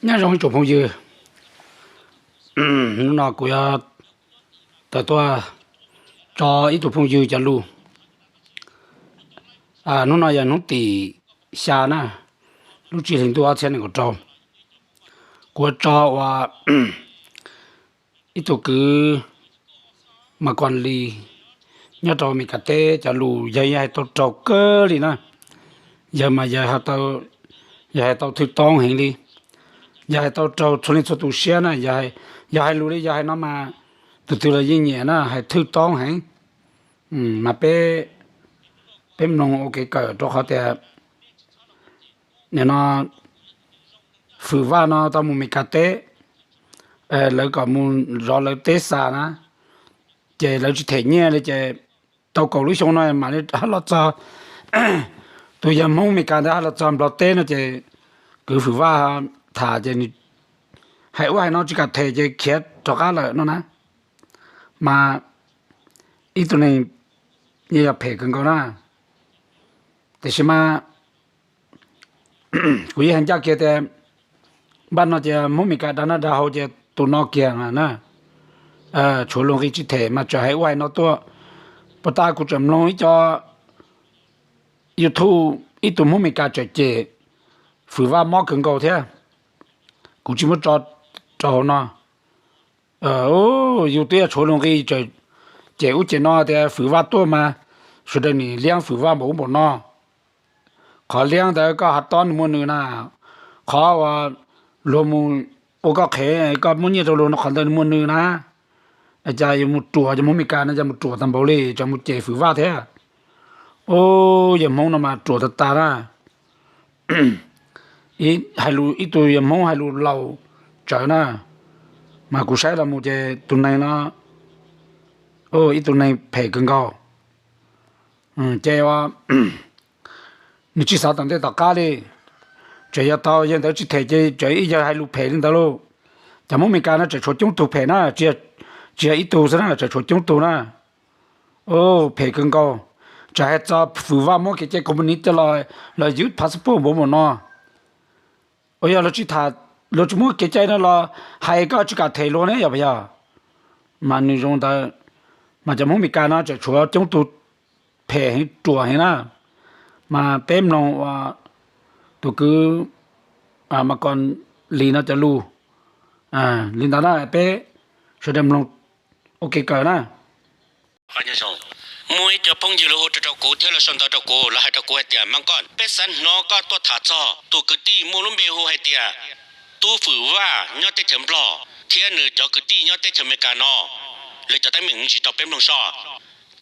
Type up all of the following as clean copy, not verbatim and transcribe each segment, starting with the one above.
那容易做朋友。那个要得多找一组朋友就路。侬那也侬地下呢，侬之前多少钱那个找？我找话一组个嘛管理，nhớ cho mình cả té cho lù dây tao trâu cơ đi nè giờ mà giờ tao thứ tông hình đi giờ tao trâu cho nên cho tụ xe nè giờ lù đi giờ nó mà từ là gì nhẹ nè hay thứ tông hình mà bé nông ok cỡ cho họ thì nên nó phử va nó tao muốn mình cả té lấy cả muốn rõ lấy té xa nè chế lấy chỉ thể nhẹ lấy chế tao cầu lúc xong này mà nó lọt ra tôi giờ mong mình cả đã lọt ra lọt tên nó chế cứ phử va thả chế hay quá nó chỉ cả thể chế khét cho cá lợi nó nè mà ít tụi này như là phải cần có na thế mà quý hành gia kia thì ban nó chế mong mình cả đã nó đã hậu chế tụi nó kia nè chỗ luôn cái chỉ thể mà cho hay quá nó to bà ta cũng chấm lòng cho YouTube ít tụi mình cả chơi chơi phử va móc cần cầu thế cũng chỉ muốn cho nó YouTube chỗ luôn cái chơi chơi út chơi nó thì phử va to mà sau đó ni liang phử va một nó khó liang đấy có hạt ton mua nữa na khó và lô mua ô có khé có muốn nhiều đồ nó còn đây mua nữa na giờ một chùa cho mình cả nó giờ một chùa tầm bảo lì cho một chế phử va thế giờ mong nó mà chùa ta ra ít hai lù ít tuổi mong hai lù lâu trời na mà cũng sai là một chế tuần này nó ít tuần này phải更高chếว่า你至少等得到家里这要到现在去台阶这一家还路赔领的喽咱们没干那这说中途赔那这一度是那这说中途那赔更高这还找付话么给这公民的来有 passport 么喏要了去他了怎么给这那了还个去个退路呢要不要嘛你用的嘛咱们没干那这说中途赔做ให้นะmà bém lòng và tôi cứ mà còn lì nó cho lu lì đó là bé sẽ đem lòng ok cỡ na anh nhớ xong mỗi cho phong dư lô cho cô theo là xong cho cô là hai cho cô hay tiền mang con bé sẵn nó có tôi thả cho tôi cứ đi mua lúa bê hồ hay tiền tôi phử va nhớ tới chấm lò thiên nữ cho cứ đi nhớ tới chấm mấy cả nó lấy cho tay mình chỉ tao bém lòng so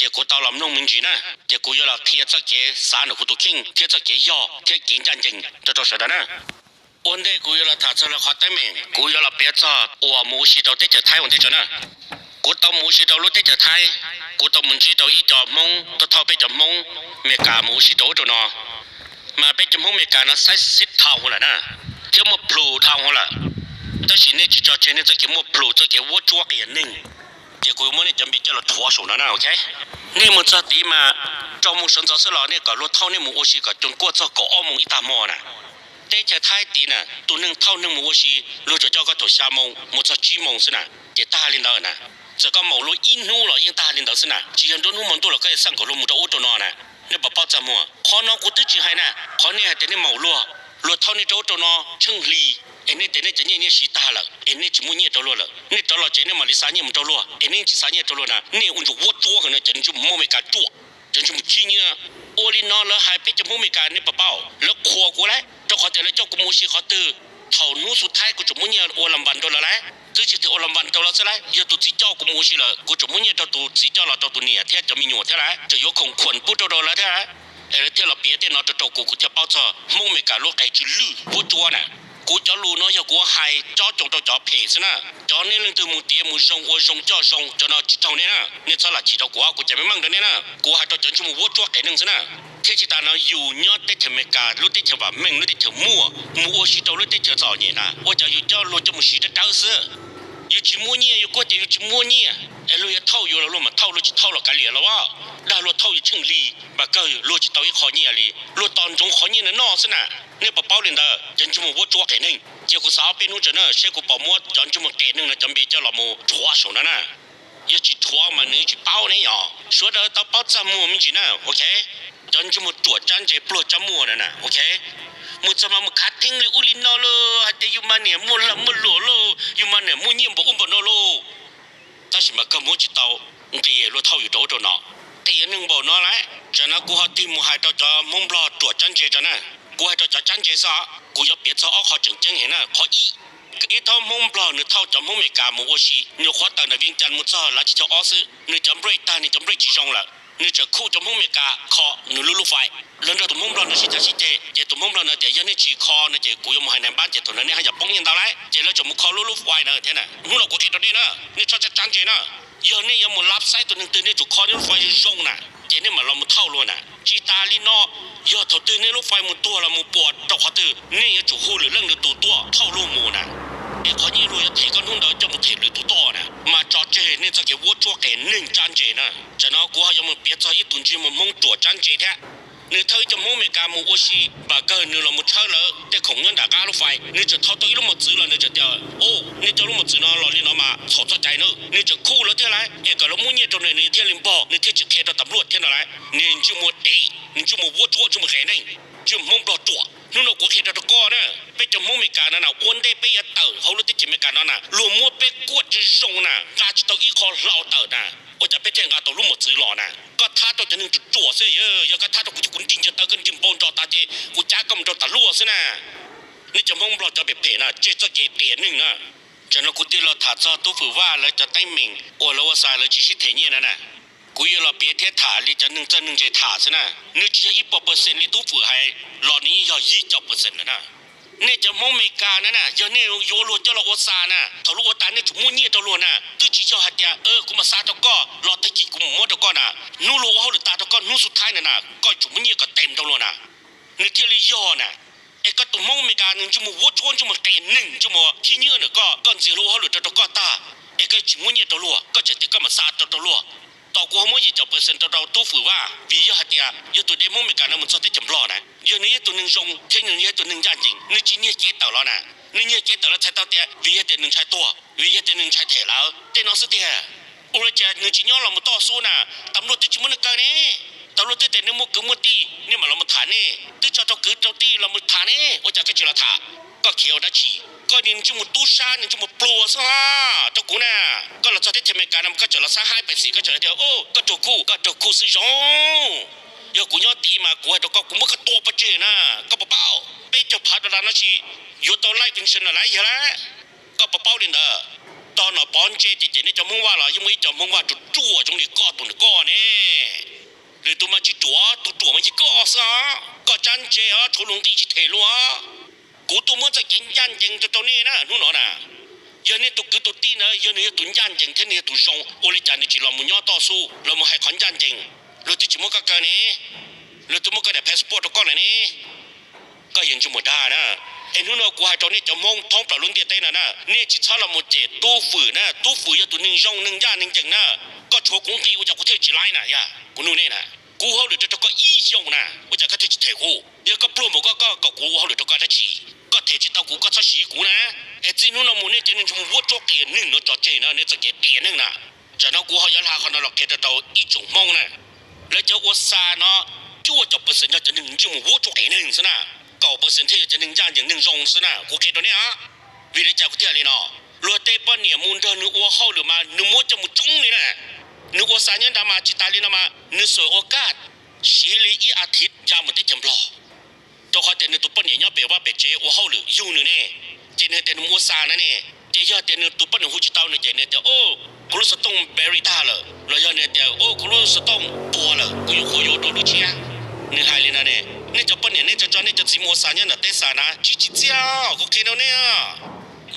结果到了农民局呢结果要了贴着给三的糊涂听贴着给要贴给战争这做啥的呢我那古要了他这了好对面古要了别着我母系到这这台湾这这呢古到母系到路这这台古到民居到一着蒙到套被着蒙没干母系到着呢嘛被着蒙没干那才10套了呢这么普套了但是呢就叫这呢这给么普这给我做给人结果我呢准备叫了脱手了呢 OK 你们这地嘛招募生招是老那个路套那么我是个中国这个澳门一大模呢这些太低呢都能套那么我是路就叫个头下蒙我这几蒙是呢这大领导呢这个毛路一怒了因大领导是呢既然都那么多了可以上个路么都欧洲呢那不包怎么可能我都只还呢可能还得那毛路路套那周周呢称理你等你真年是大了你怎么年到了你到了真年嘛你3年没到了你3年到了呢你我就我做可能真就没敢做真是不经验我里那了还被就没敢你不包了扩过来这好点了叫个模式好的头努สุดท้ายกูจะมุ่งเนี่ย我ลำบัน到了来这就是我ลำบัน到了是来要都只叫个模式了กูจะมุ่งเนี่ย到都只叫了到都เนี่ย天就มีหนวดเท่าไหร่จะ有空困不到了เท่าไหร่เท่า了别的那就กูจะ包着มุ่งไม่敢ลูกไก่จะลือ不做呢กูจะรู้เนาะอย่ากูให้จ้อจงจ้อเพซนะจ้อนี่นึงตัวมึงเตียมึงจง我จงจ้อจงจ้อเนาะจ้อเนี่ยนะนี่ซะละจิตกูจะไม่มั่งเด้นะกูให้จ้อจงมึงจ้อแก่นึงซะนะเทจิตาเนาะอยู่เนาะได้เทเมการู้ได้เทว่าแม่งรู้ได้เทมั่วมึงสิตรู้ได้เทจ้อเนี่ยนะ我จะอยู่จ้อรู้จะมึงสิได้倒是有去摸เนี่ย有过的有去摸เนี่ย路要套有了路嘛套路去套了干裂了哇那路套一成里把个路去到一行业里路当中行业的闹是呢你不包领的真就我做给你结果啥变成这呢？谁个保姆讲这么给弄了，准备叫老母抓手了呢？要去抓嘛，你去包呢呀？说的到包账目我们去呢 ，OK？ 讲这么做战这不账目了呢 ，OK？ mu sama mu kating le ulina lo ate yumane mu la mu lo yumane mu nyim bo umbo no lo ta shi ma ka mu chi tao nge ye lo thau yu do do na te ye ning bo no lai chana ku ha ti mu hai to cha mong blo tuo chan che chana ku hai to cha chan che sa ku yo bie cha o kho cheng cheng he na kho yi cái thao mong blo ni thao chom mong me ka mu o shi ni khwa ta na ving chan mu cha la chi cha o se ni chom break ta ni chom break chi jong la ni cha khu chom mong me ka kho ni lu lu fai lần đầu tụi mông blo nó chỉ chỉ chế tụi mông blo nó chế như chỉ kho nó chế cùi một hai năm bán chế tụi nó này hay nhập bóng nhân tao đấy chế nó chụp một kho lú hoài nữa thế này nu là của cái tụi này nữa ni cho chắc chắn chế nữa giờ này một lắp sai tụi nó từ này chụp kho nó phải rong nè chế này mà làm một thau luôn nè chỉ ta li nó giờ tụi từ này nó phải một tua là một bọt đầu họ từ này giờ chụp hô lửa lưng được tụi tua thau luôn mù nè để có như rồi thấy con hôn đó cho một thể lửa tụi to nè mà cho chế nên cho cái vuốt cho cái nền chăn chế nè cho nó của họ giờ một biết cho ít tuần chỉ một mông chuột chăn chế thế nếu thấy cho mông mẹ cá mù ô xi bà cơ nếu là một chơi lỡ để khổng nhân đã cá lúc phải nếu chỉ thao tới lúc một chữ là nếu chỉ tiêu nếu cho lúc một chữ nó lò lên nó mà thọ cho trái nữa nếu chỉ khu lỡ thế lại cái cái lúc muốn nhẹ trong này nếu thiên linh bò nếu thiên chỉ khe cho tầm luật thế nào lại nên chỉ một tí nên chỉ một vuốt chuột chỉ một khẽ này chỉ mông đỏ chuột nếu nó có khe cho co nữa bây giờ mông mẹ cá nó nào uốn đây bây giờ tờ hậu lúc tiết mẹ cá nó nào luôn mua bây quật chỉ rong nè cá chỉ tao ít kho lao tờ nè我จะไปแจ้งการตัวลูกหมดซื้อหล่อนะก็ถ้าตัวจะนึงจุดจั่วเสียอย่าก็ถ้าตัวกูจะคุณจริงจะตะกันจิมปองจอตาเจกูจ้าก็มันจอตาลั่วซินะนี่จะมองบลอจะไปเป๋นะเจจะเกเตียนนึงนะจะนกูตีเราถาจอตู้ฝือว่าแล้วจะได้มิงโอแล้วว่าสายแล้วจิชิเทเนี่ยนะนะกูยังเราเปียเทถาลิจะนึงจะนึงใจถาซินะนึกจะ100%ลิตู้ฝือให้หล่อนี้อย่า20%นะนี่จะมองเมกานะน่ะอย่าเนี่ยโยโลจะเราโอซานะถ้ารู้ว่าตาเนี่ยจุมุเนี่ยตะลัวน่ะตึจิเจ้าหัดยากูมาซาตะก็รอตะกิกูหมดตะก็น่ะนูโลเฮาหรือตาตะก็นูสุดท้ายน่ะก็จุมุเนี่ยก็เต็มตะลัวน่ะนี่ที่เลยย่อน่ะก็ตุมองเมกานึงจุมุวัดชวนจุมุเกนนึงจุมุที่เนี่ยน่ะก็ก่อนสิโลเฮาหรือตะก็ตาก็จุมุเนี่ยตะลัวก็จะก็มาซาตะลัวต่อกูมยี่จะเปอร์เซ็นต์เราตู้ฝือว่าวิยาหัดยาอยู่ตัวเดมงเมกานะมันชอบได้จำลอนะอยู่นี่ตัวนึงทรงเช่นนี้ตัวนึงย่านจริงนี่จีเนี่ยเกตต่อแล้วนะนี่เนี่ยเกตต่อแล้วใช้ต่อเดียวิยาเดนึงใช้ตัววิยาเดนึงใช้เถแล้วเดนอสเดียอุรจะนึงจีเนี่ยเรามาต่อสู้นะตำรวจที่จิมันกันนี่ตำรวจที่แต่นึงมุกมุตีนี่มาเรามาฐานนี่ที่จะต้องกือเจ้าตีเรามาฐานนี่ว่าจะก็จิราถาก็เขียวได้ฉีก็นินจุมุตู้ชานินจุมุปลัวซะเจ้ากูน่ะก็เราจะได้ทำการนำก็จะเราซะหายไปสิก็จะเดียวก็ตัวกูสิจงอย่ากูยอดตีมากูให้ตัวกูมันก็ตัวประเจนะก็เปล่าไปจะพัดแล้วนะชีอยู่ตัวไล่ถึงเส้นอะไรอย่างนั้นก็เปล่าเลยนะตอนน่ะปอนเจนี่จะมุ่งว่าหรอยังไม่จะมุ่งว่าจุดจั่วจงนี่ก็ตัวนี่ก็เนี่ยหรือตัวมาจีจั่วมันจีก็ซะก็จันเจทุลงที่จีเทลัวกูตัวมันจะกินยันจริงตัวนี้นะนู่นน่ะยันนี่ตัวคือตัวตีนะยันนี่ตัวยันจริงที่นี่ตัวชงโอลิจานี่จีเรามุ่งย่อต่อสู้เรามุ่งให้ขันยันจริงเราที่จีมุ่งก็เกินนี้เราตัวมุ่งก็ได้พาสปอร์ตตัวก้อนนี้ก็ยังจะหมดได้นะนู่นน่ะกูให้ตัวนี้จะมองท้องปลาลุ้นเดียเต้นนะนี่จีช้าเราหมดเจตู้ฝืนนะตู้ฝืนยันตัวหนึ่งย่องหนึ่งย่านหนึ่งจริงนะก็โชว์กงตีว่าจะกูเที่ยวจีไรนะย่ากูนู่นนี่นะกูเขาหรือจะก็อีชงนะว่าจะก็จะเที่ยวกูยังก็ปลุกมันก็กูเขาหรือจะก็ได้จีก็เทจิตากูก็จะสีกูนะจีนู่นน่ะมูเนี่ยจะนึงชมวัวโจกเกนึงเนาะจอเจนะเนี่ยจะเกเตียนึงนะจะน่ะกูเขายันหาคนน่ะหรอกเกตะตัวอีจงมงนะแล้วจะวัวซาเนาะจู่จะเปอร์เซ็นต์จะนึงชมวัวโจกเกนึงซะนะ9%ที่จะนึงย่านอย่างนึงรงซะนะกูเกตัวเนี่ยวิริจากูเที่ยเลยเนาะรัวเตปเนี่ยมูนเดนึกว่าเขาหรือมานึกว่าจะมุจงนี่นะนึกว่าสายันดามาจิตาลีนะมานึกสวยโอกาสชีลีอีอาทิตย์ยามมันได้จำลอตัวเขาแต่นึกตัวปนเนี่ยย่อเปว่าเป็ดเจว่าเขาหรืออยู่นึงเนี่ยเจเนี่ยแต่นึกว่าสานะเนี่ยเจียแต่นึกตัวปนหัวจิตเอาเนี่ยเจเนี่ยแต่กูรู้สึกต้องเบริต้าเลยแล้วย่อเนี่ยแต่กูรู้สึกต้องตัวเลยกูอยู่โคโยโดดูเชียนึกหายเลยนะเนี่ยนี่จะปนเนี่ยนี่จะจอนี่จะจิมัวสาเนี่ยนะเตสานะจิจิเจ้ากูเกลียวเนี่ย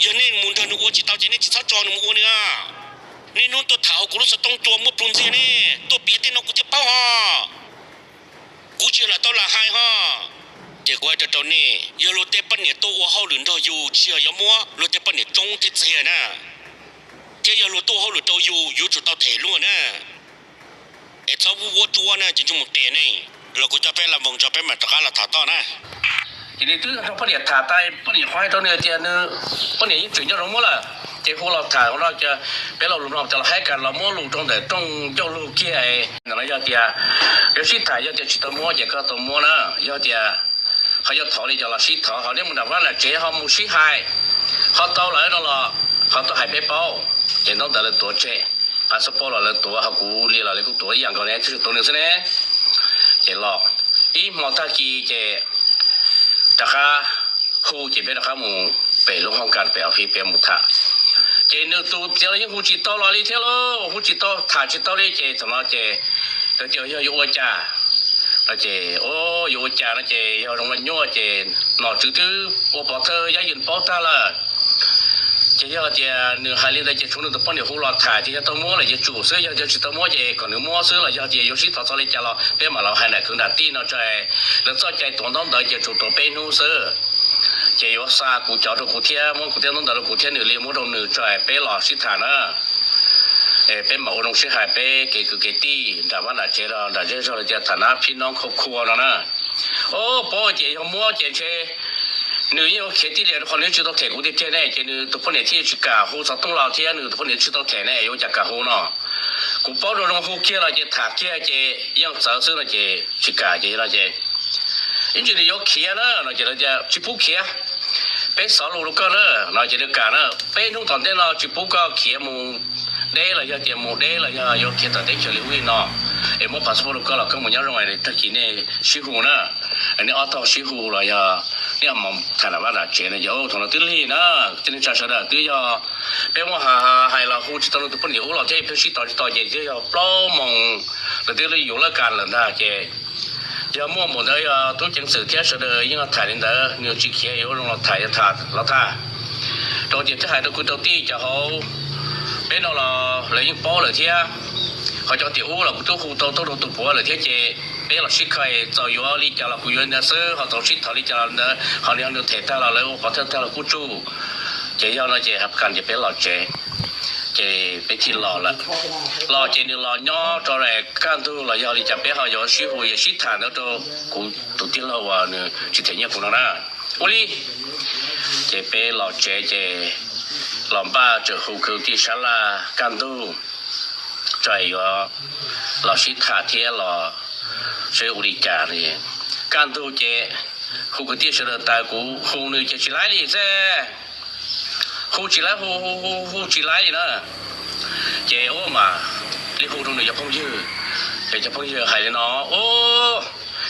ยันนี่มุนเธอนึกว่าจิตเอาเจเนี่ยจิตเขาจอนึกว่าเนี่ยนี่นู่นตัวเท้ากูรู้สึกต้องตัวมือปรุนเสียนี่ตัวเปียเต้นกูจะเป้าฮะกูเชื่อละตัวละหายฮะเด็กว่าจะตัวนี้อย่าโลเตปันเนี่ยตัวว่าเขาหลุนตัวอยู่เชื่ออย่ามัวโลเตปันเนี่ยจงติดเสียนะเจ้าอย่าโลตัวเขาหลุนตัวอยู่จุดตัวเทล้วนนะชอบวัวตัวนะจริงๆมันเตะนี่เรากูจะไปละมงจะไปมาตะการละถาต่อนะ ทีนี้ตื้อเราเพิ่นเนี่ยถ่าใต้เพิ่นเนี่ยควายตัวเนี่ยเตียนนึเพิ่นเนี่ยยิ่งจุดยอดลงหมดล่ะเจ้าเราถ่าของเราจะเป็นเราเราจะให้กันเรามั่วลูกตรงแต่ต้องเจ้าลูกเกี้ยนั่นล่ะยอดเตียเดี๋ยวสิถ่ายยอดเตียตัวมั่วเจ้าก็ตัวมั่วนะยอดเตียเขาจะถอนี่จะละสิถอเขาเนี่ยมันว่าน่ะเจ้าเฮามูสิให้เขาโตแล้วนั่นล่ะเขาต้องให้ไปเป้าเจ้าต้องแต่ละตัวเจ้พาสปอร์ตละตัวเฮากูเรียนละเลยกูตัวอย่างก็เนี่ยคือตัวนึงซะแน่เจ้าหลอกอีมอตากีเจ้ตะคาฮูจิเปตะคาหมู่ไปลงห้องการไปเอาพี่เปมุทะเจนึตูเจยังฮูจิโตลอลิเทโลฮูจิโตถาจิโตเลยเจสมอเจเจอยู่ว่าจ้าแล้วเจโอ้อยู่ว่าจ้าแล้วเจยอลงมายั่วเจหนอตื้อๆโอปอเธอยายินปอตาละเจยอเจนึหาลิได้เจชุนตะปอนอยู่ฮูลอถาเจตะมัวเลยเจจู่ซื้อยอจิตะมัวเจก่อนนึมัวซื้อละยอเจอยู่สิตอซอลิจาลอเปมาเราให้น่ะคือดาตีเนาะใจแล้วซอใจตวต้องเดเจจู่ตวเปนูซื้อเจยว่าซากูจอดกูเทียมกูเทียต้องเดกูเทียนี่เรียมดนึใจเปหลอสิฐานะเป็นหมอลงสิหายเปเกคือเกตี้แต่ว่าน่ะเจเราแต่เจเราจะฐานะพี่น้องครอบครัวแล้วนะโอ้ปอเจยมัวเจเชnữ yêu खेती咧可能知道泰国的天呢就你都不能去干活上东老天你都不能知道天呢有家干活呢古包着种好起了就他起就养早生了就去干就了就因为你要起了那就就去补起被少路个了那就干了被弄当的了去补个起木ได้了要节目ได้了要起到ได้เฉลี่ยวินามอพาสปอร์ตก็เราก็มันยังว่าตะกี้เนี่ยชิฮูนะอันนี้ออโต้ชิฮูเราเนี่ยมันถามว่าเราเจนเนี่ยโอ้ทางเราตื้อเลยนะจะนี่จะเสด็จตื้อยเป็นว่าให้เราหูจิตเราตัวปุ่นอยู่เราจะเป็นสิ่งต่อเจจะปล้อมองเราตื้อเลยอยู่ละกันเลยนะเจ要默默的要都经手天时的应该ถ่าย领导你要去看有让เราถ่ายเราถ่ายตอนเจ็บจะหายตัวคุณตัวตีจะเขาเป็นเราเลยยิ่งป้อเลยเทียเขาจะตีอู้เราตัวหูตัวปัวเลยเทียเจเป็นเราชิคอยจะอยู่ลิจาเราคุยเนี่ยซื้อเขาต้องชิดเขาลิจาเราเนี่ยเขาเลี้ยงเราเทต้าเราเลยพอเทต้าเรากู้จูเจียวเราเจครับการจะเป็นเราเจไปที่รอละรอเจนี่รอย่อตอนแรกการดูเรา要ลิจาเป็นเขา要ชิหู也ชิฐานแล้วตัวกูตัวที่เราว่าเนี่ยชิเทียกูนั่นนะอุ้ยเจเป็นเราเจ老爸这户口的啥啦干都在有老师他贴了所以屋里家的干都这户口的是的大姑户呢就起来了噻户起来户起来了这我嘛你户中的就朋友这朋友还呢哦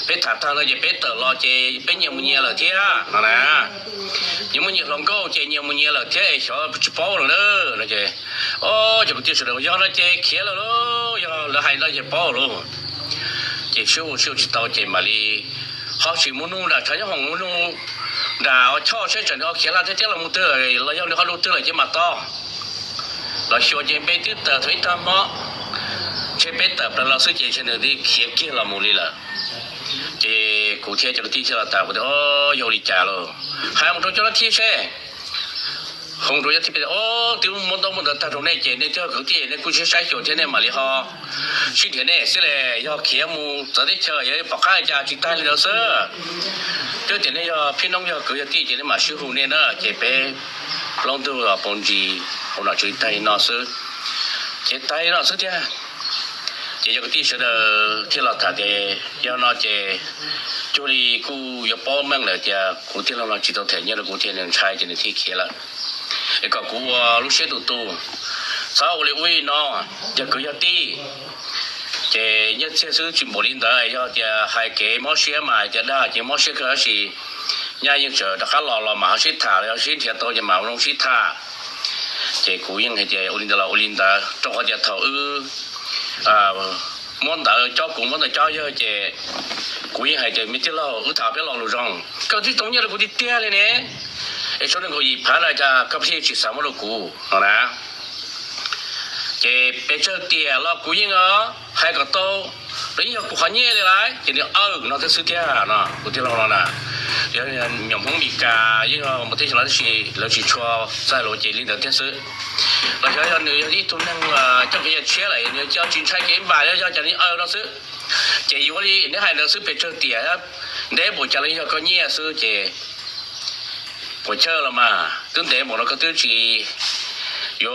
ไปถามทางเราจะไปเตอรอเจเป็นยังมันเยอะเลยเทียนั่นนะยังมันเยอะลองก็เจยังมันเยอะเลยเทียชอบจะป้อเลยนะเจโอ้จะไปที่สุดแล้วยังเราเจเขียแล้วยังเราให้เราจะป้อเลยเจชิวจิตเอาเจมาลีเขาชิมุนูนะใช้ของมุนูด่าชอบใช้จนเขาเขียแล้วเทียเรามุเตอร์เรายังเขาดูเตอร์เลยจะมาต่อเราชวนเจไปที่เตอร์ถอยตามเนาะเจไปเตอร์แต่เราซื้อเจเช่นเดียวที่เขียเกี่ยเรามุลีละเจกูเทียจะที่จะตากูเด้อโยริจาโลหายมันตัวจะที่ใช่คงตัวจะที่เป็นโอ้ที่มันต้องมันตาตรงนี้เจเนี่ยเจ้าคือที่เนี่ยกูใช้ใช้เขียวเจเนี่ยมาลีฮอชิ้นเทียเนี่ยสิเลยยอเขียมูจะได้เชื่อยังปากข้าจะจิตใต้เลยเสือเจ้าเจเนี่ยยอพี่น้องยอคือที่เจเนี่ยมาชื่อหูเนี่ยนะเจเป้ลองดูปงจีผมน่าจิตใต้น่าซื้อเจใต้น่าซื้อเจ้าเจ就个地时的天老太太要那这就里古要报名了的古天老知道天热的古天人才就能提起了一个古啊路线都多稍微为呢这个要低这一些是全部领导要这还给毛些嘛这那这毛些可是伢用着他老马是他了先天到就马龙是他这古人还这领导做好这头món đỡ cho cũng món đỡ cho chứ quý hay chứ mấy cái lo ứ thảo biết lo lù rong cái thứ tổng nhất là cái tia này nè cái số này có gì phá lại cho các sĩ chỉ sáu mươi lô cũ nè chứ bây giờ tia lo quý ngó hay có tô đấy giờ cũng khó nhẹ lại chỉ được nó sẽ sửa tia nó cái tia lo nè giờ nhom không bị cả nhưng mà một thế là chỉ cho sai lỗi chỉ liên tục thiết sự là cho người đi tuân năng trong cái chế lại người cho chuyên trai cái bài cho cho những nó sự chỉ vô đi nếu hai nó sự phải chơi tiền để bộ trả lời cho có nhẹ sư chế bộ chơi là mà tương tế bộ nó có tiêu chí yo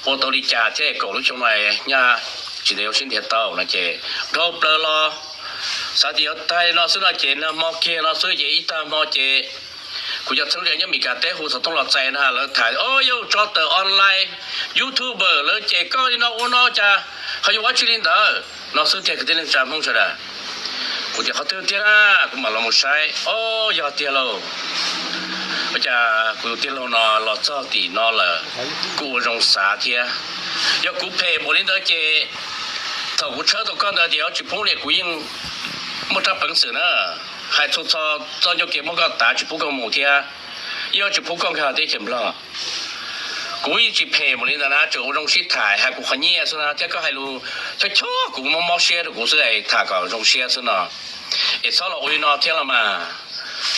bộ tổ đi trả chế cổ lúc trong này nha chỉ đều xin thiệt tàu là chế đâu bơ lo sao thì ở tay nó sư là chế nó mò kia nó sư chế ít ta mò chếกูจะทั้งเรื่องมีการเตะหูสต้องหลอดใจนะฮะแล้วถ่ายโอ้ยจอเตอร์ออนไลน์ยูทูบเบอร์แล้วเจ๊ก็นี่น้องน้องจะเขาอยู่วัดชิลินเดอร์น้องซื้อเจ๊ก็ได้เล่นจำห้องเฉยๆกูจะเขาเตือนเตี้ยนะกูมาลองมาใช้โอ้ยเตี้ยเรากูจะกูเตี้ยเราเนาะหลอดเจ้าตีเนาะเลยกูรงสาเตี้ย要กูเพย์บริเดอร์เจ๊ถ้ากูเชื่อตัวก่อนเดี๋ยวจุดพุ่งเลยกูยังไม่ทับ本事呢还做早就给某个大去不够某天，要去不够看得见不了。故意去陪某人那做种事态，还不很严是呢，这个还路在错古某某写的故事哎，他搞种写是呢，也少了为哪天了嘛。